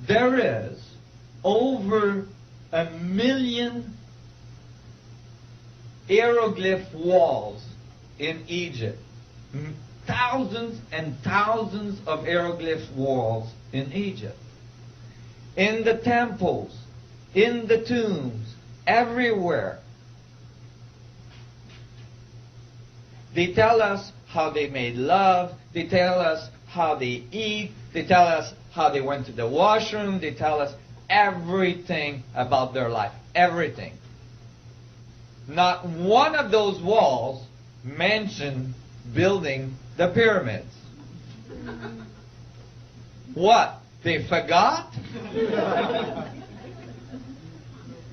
there is over 1 million hieroglyph walls in Egypt. Thousands and thousands of hieroglyph walls in Egypt. In the temples, in the tombs, everywhere. They tell us how they made love. They tell us how they eat. They tell us how they went to the washroom. They tell us everything about their life. Everything. Not one of those walls mentioned building the pyramids. What? They forgot?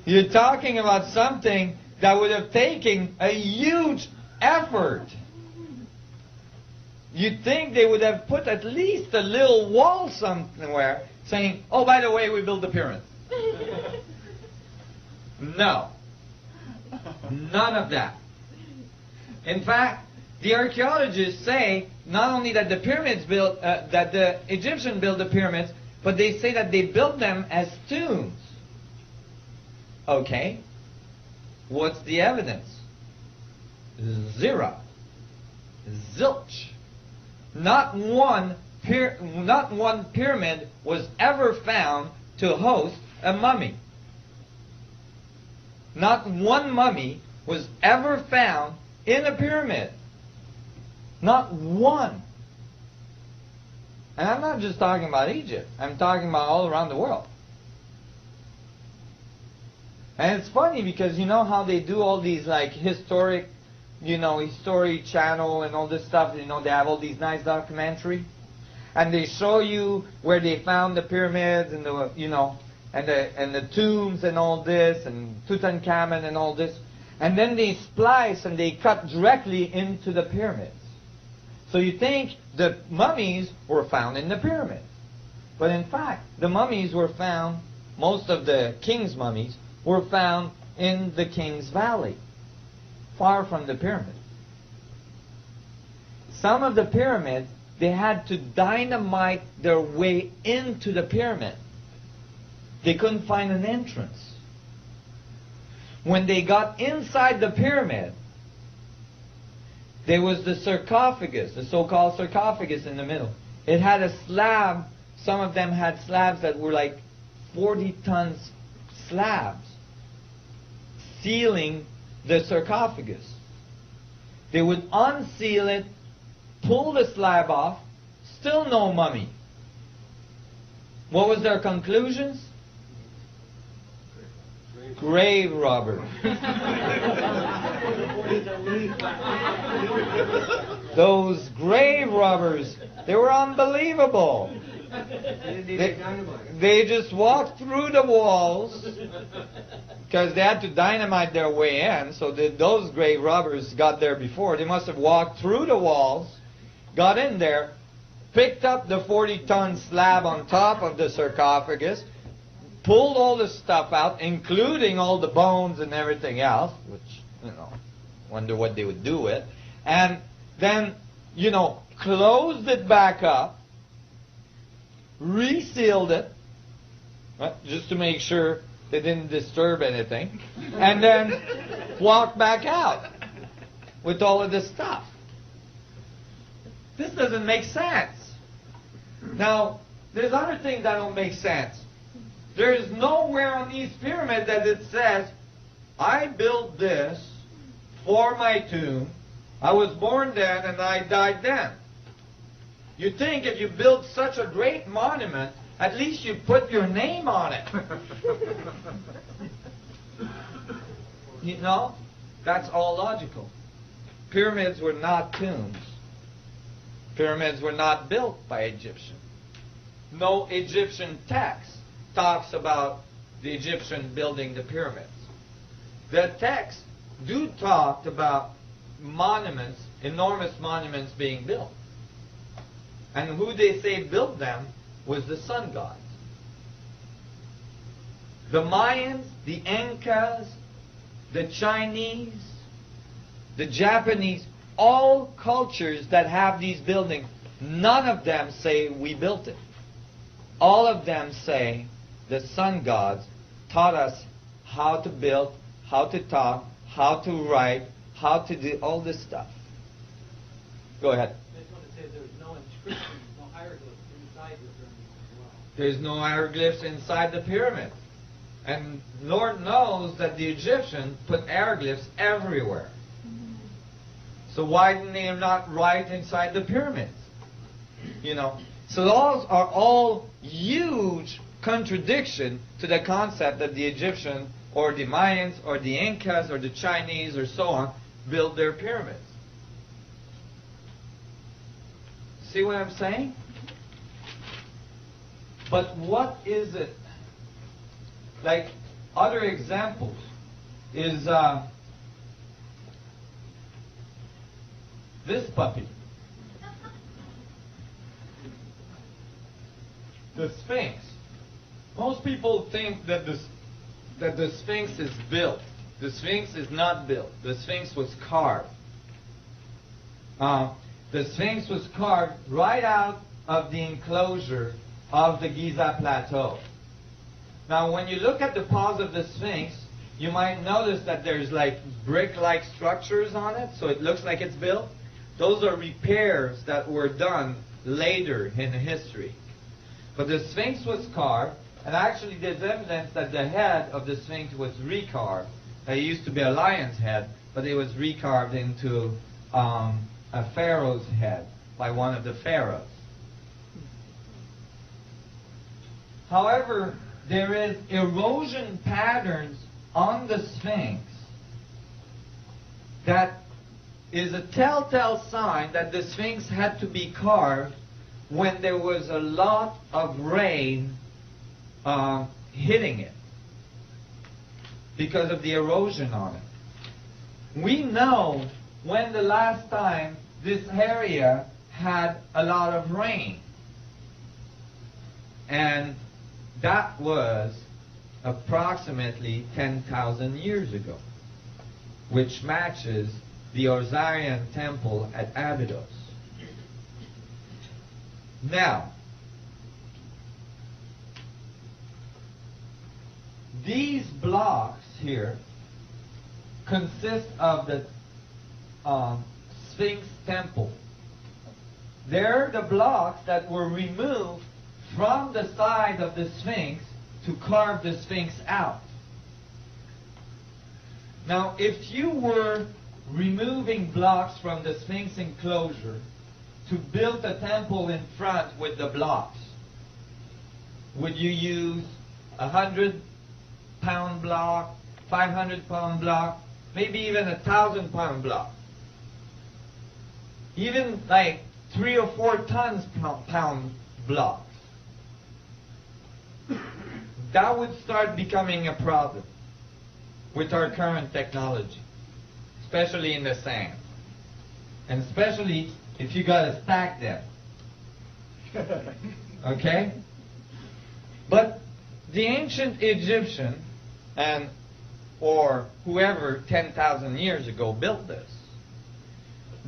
You're talking about something that would have taken a huge effort. You'd think they would have put at least a little wall somewhere saying, oh, by the way, we built the pyramids. No. None of that. In fact, the archaeologists say not only that the pyramids built, that the Egyptians built the pyramids, but they say that they built them as tombs. Okay. What's the evidence? Zero. Zilch. Not one pyramid was ever found to host a mummy. Not one mummy was ever found in a pyramid. Not one. And I'm not just talking about Egypt. I'm talking about all around the world. And it's funny because you know how they do all these like historic, History Channel and all this stuff. They have all these nice documentary, and they show you where they found the pyramids and the tombs and all this and Tutankhamun and all this, and then they splice and they cut directly into the pyramids. So you think the mummies were found in the pyramids, but in fact the mummies were found. Most of the king's mummies were found in the King's Valley, far from the pyramid. Some of the pyramids, they had to dynamite their way into the pyramid. They couldn't find an entrance. When they got inside the pyramid, there was the sarcophagus, the so-called sarcophagus in the middle. It had a slab. Some of them had slabs that were like 40 tons slabs sealing the sarcophagus. They would unseal it, pull the slab off, still no mummy. What was their conclusions? Grave robber. Those grave robbers, they were unbelievable. They just walked through the walls because they had to dynamite their way in. So those grave robbers got there before. They must have walked through the walls, got in there, picked up the 40-ton slab on top of the sarcophagus, pulled all the stuff out, including all the bones and everything else, which, wonder what they would do with, and then, closed it back up, resealed it, right, just to make sure they didn't disturb anything, and then walked back out with all of this stuff. This doesn't make sense. Now, there's other things that don't make sense. There is nowhere on these pyramids that it says, I built this for my tomb. I was born then and I died then. You think if you build such a great monument, at least you put your name on it. That's all logical. Pyramids were not tombs. Pyramids were not built by Egyptians. No Egyptian text talks about the Egyptian building the pyramids. The texts do talk about monuments, enormous monuments being built. And who they say built them was the sun gods. The Mayans, the Incas, the Chinese, the Japanese, all cultures that have these buildings, none of them say we built it. all of them say the sun gods taught us how to build, how to talk, how to write, how to do all this stuff. Go ahead. I just want to say there's no inscriptions, no hieroglyphs inside the pyramid as well. There's no hieroglyphs inside the pyramid. And Lord knows that the Egyptians put hieroglyphs everywhere. So why didn't they not write inside the pyramids? You know. So those are all huge contradiction to the concept that the Egyptians or the Mayans or the Incas or the Chinese or so on built their pyramids. See what I'm saying? But what is it? Like other examples is this puppy. The Sphinx. Most people think that the Sphinx is built. The Sphinx is not built. The Sphinx was carved. The Sphinx was carved right out of the enclosure of the Giza Plateau. Now, when you look at the paws of the Sphinx, you might notice that there's like brick-like structures on it, so it looks like it's built. Those are repairs that were done later in history. But the Sphinx was carved, and actually there's evidence that the head of the Sphinx was recarved. It used to be a lion's head, but it was recarved into a pharaoh's head by one of the pharaohs. However, there is erosion patterns on the Sphinx that is a telltale sign that the Sphinx had to be carved when there was a lot of rain hitting it because of the erosion on it. We know when the last time this area had a lot of rain. And that was approximately 10,000 years ago, which matches the Osirian temple at Abydos. Now, these blocks here consist of the Sphinx temple. They're the blocks that were removed from the side of the Sphinx to carve the Sphinx out. Now, if you were removing blocks from the Sphinx enclosure to build a temple in front with the blocks, would you use a 100-pound block, 500-pound block, maybe even a 1,000-pound block? Even like 3 or 4 tons pound blocks. That would start becoming a problem with our current technology, especially in the sand, and especially if you got to stack them. Okay? But the ancient Egyptian or whoever 10,000 years ago built this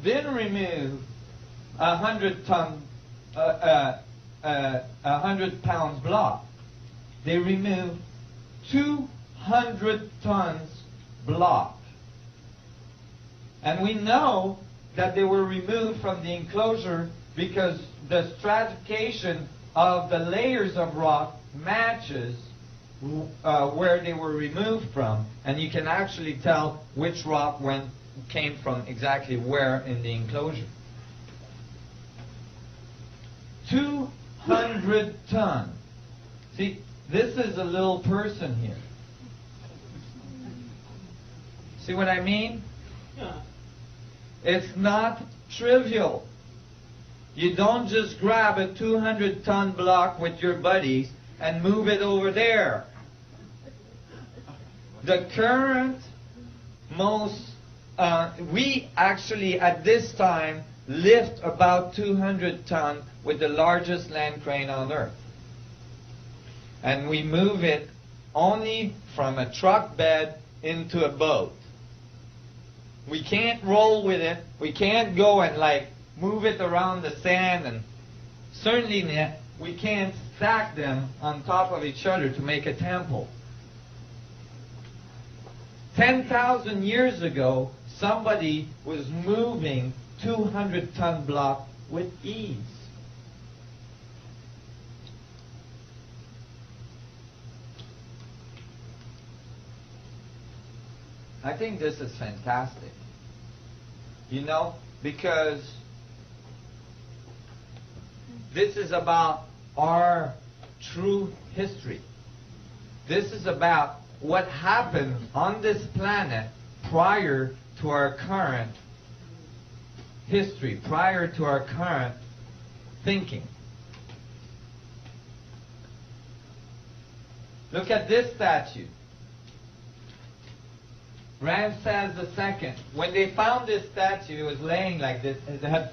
didn't remove 100-pound block. They removed 200 tons block. And we know that they were removed from the enclosure because the stratification of the layers of rock matches where they were removed from, and you can actually tell which rock came from exactly where in the enclosure. 200 tons. See, this is a little person here. See what I mean? It's not trivial. You don't just grab a 200-ton block with your buddies and move it over there. The current we actually at this time lift about 200 tons with the largest land crane on earth. And we move it only from a truck bed into a boat. We can't roll with it. We can't go and like move it around the sand, and certainly we can't stack them on top of each other to make a temple. 10,000 years ago, somebody was moving 200-ton block with ease. I think this is fantastic. You know, because this is about our true history. This is about what happened on this planet prior to our current history, prior to our current thinking. Look at this statue. Ramses II. When they found this statue, it was laying like this, and it had